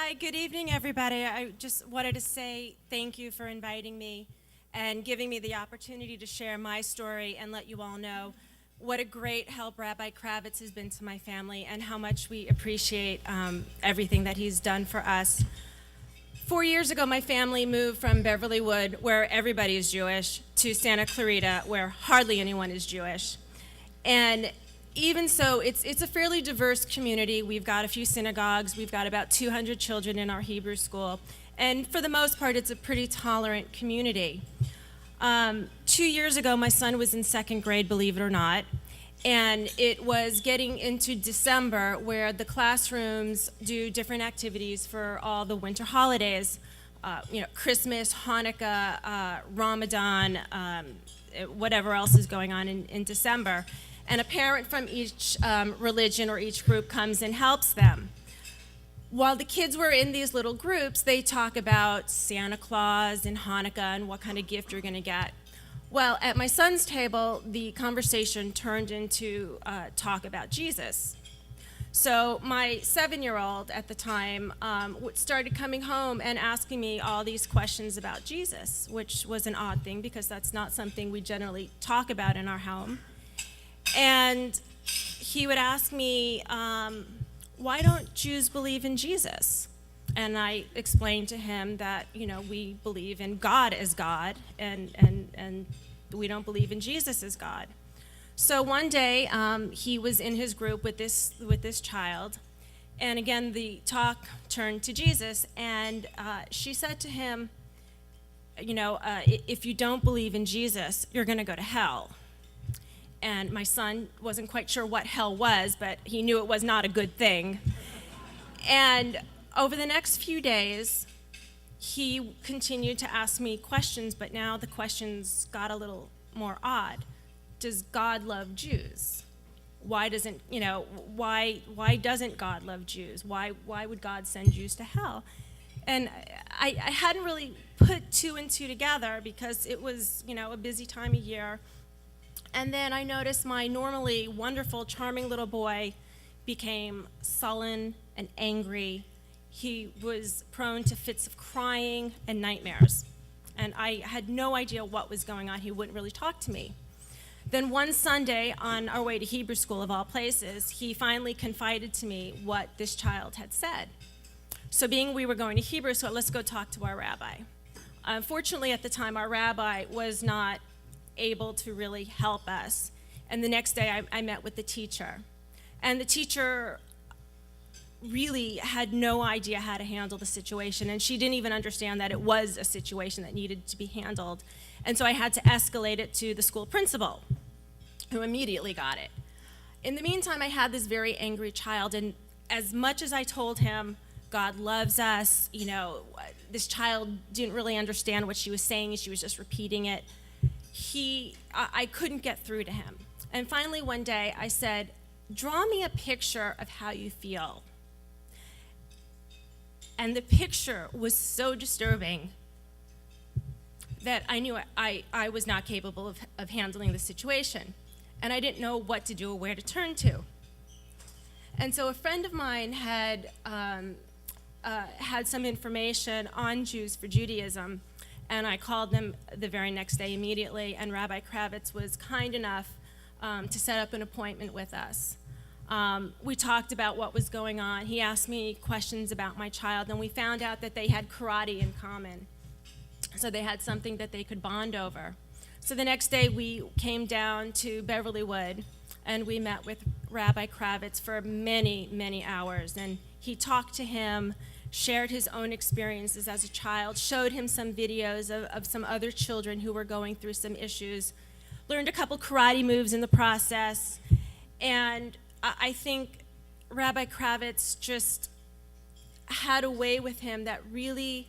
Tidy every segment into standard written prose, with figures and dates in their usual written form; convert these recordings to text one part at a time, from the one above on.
Hi, good evening, everybody. I just wanted to say thank you for inviting me and giving me the opportunity to share my story and let you all know what a great help Rabbi Kravitz has been to my family and how much we appreciate everything that he's done for us. 4 years ago, my family moved from Beverly Wood, where everybody is Jewish, to Santa Clarita, where hardly anyone is Jewish. And even so, it's a fairly diverse community. We've got a few synagogues. We've got about 200 children in our Hebrew school. And for the most part, it's a pretty tolerant community. 2 years ago, my son was in second grade, believe it or not. And it was getting into December where the classrooms do different activities for all the winter holidays. Christmas, Hanukkah, Ramadan, whatever else is going on in December. And a parent from each religion or each group comes and helps them. While the kids were in these little groups, they talk about Santa Claus and Hanukkah and what kind of gift you're going to get. Well, at my son's table, the conversation turned into talk about Jesus. So my 7-year-old at the time started coming home and asking me all these questions about Jesus, which was an odd thing because that's not something we generally talk about in our home. And he would ask me, why don't Jews believe in Jesus? And I explained to him that, we believe in God as God, and we don't believe in Jesus as God. So one day, he was in his group with this child, and again, the talk turned to Jesus, and she said to him, if you don't believe in Jesus, you're going to go to hell. And my son wasn't quite sure what hell was, but he knew it was not a good thing. And over the next few days, he continued to ask me questions, but now the questions got a little more odd. Does God love Jews? Why doesn't God love Jews? Why would God send Jews to hell? And I hadn't really put two and two together because it was, a busy time of year. And then I noticed my normally wonderful, charming little boy became sullen and angry. He was prone to fits of crying and nightmares. And I had no idea what was going on. He wouldn't really talk to me. Then one Sunday, on our way to Hebrew school, of all places, he finally confided to me what this child had said. So being we were going to Hebrew school, let's go talk to our rabbi. Unfortunately, at the time, our rabbi was not able to really help us. And the next day I met with the teacher. And the teacher really had no idea how to handle the situation, and she didn't even understand that it was a situation that needed to be handled. And so I had to escalate it to the school principal, who immediately got it. In the meantime, I had this very angry child, and as much as I told him, God loves us, this child didn't really understand what she was saying, she was just repeating it. I couldn't get through to him. And finally one day I said, draw me a picture of how you feel. And the picture was so disturbing that I knew I was not capable of handling the situation. And I didn't know what to do or where to turn to. And so a friend of mine had some information on Jews for Judaism. And I called them the very next day immediately, and Rabbi Kravitz was kind enough to set up an appointment with us. We talked about what was going on. He asked me questions about my child, and we found out that they had karate in common. So they had something that they could bond over. So the next day we came down to Beverly Wood, and we met with Rabbi Kravitz for many, many hours. And he talked to him, shared his own experiences as a child, showed him some videos of some other children who were going through some issues, learned a couple karate moves in the process. And I think Rabbi Kravitz just had a way with him that really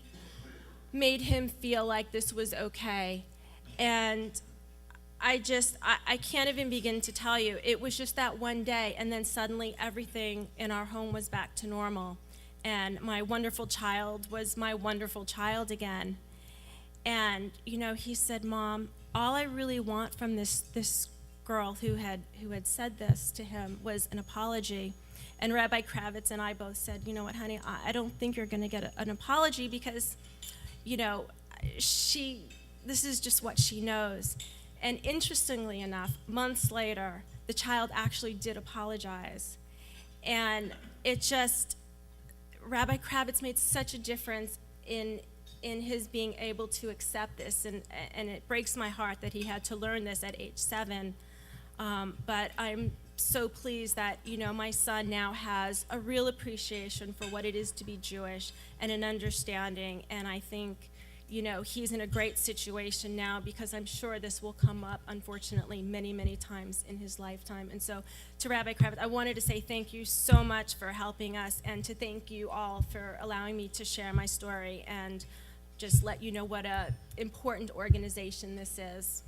made him feel like this was okay. And I can't even begin to tell you. It was just that one day, and then suddenly everything in our home was back to normal. And my wonderful child was my wonderful child again. And, he said, Mom, all I really want from this girl who had said this to him was an apology. And Rabbi Kravitz and I both said, you know what, honey, I don't think you're going to get an apology because, you know, this is just what she knows. And interestingly enough, months later, the child actually did apologize. And it just, Rabbi Kravitz made such a difference in his being able to accept this, and it breaks my heart that he had to learn this at age 7. But I'm so pleased that, you know, my son now has a real appreciation for what it is to be Jewish and an understanding, and I think, you know, he's in a great situation now because I'm sure this will come up, unfortunately, many, many times in his lifetime. And so to Rabbi Kravitz, I wanted to say thank you so much for helping us, and to thank you all for allowing me to share my story and just let you know what a important organization this is.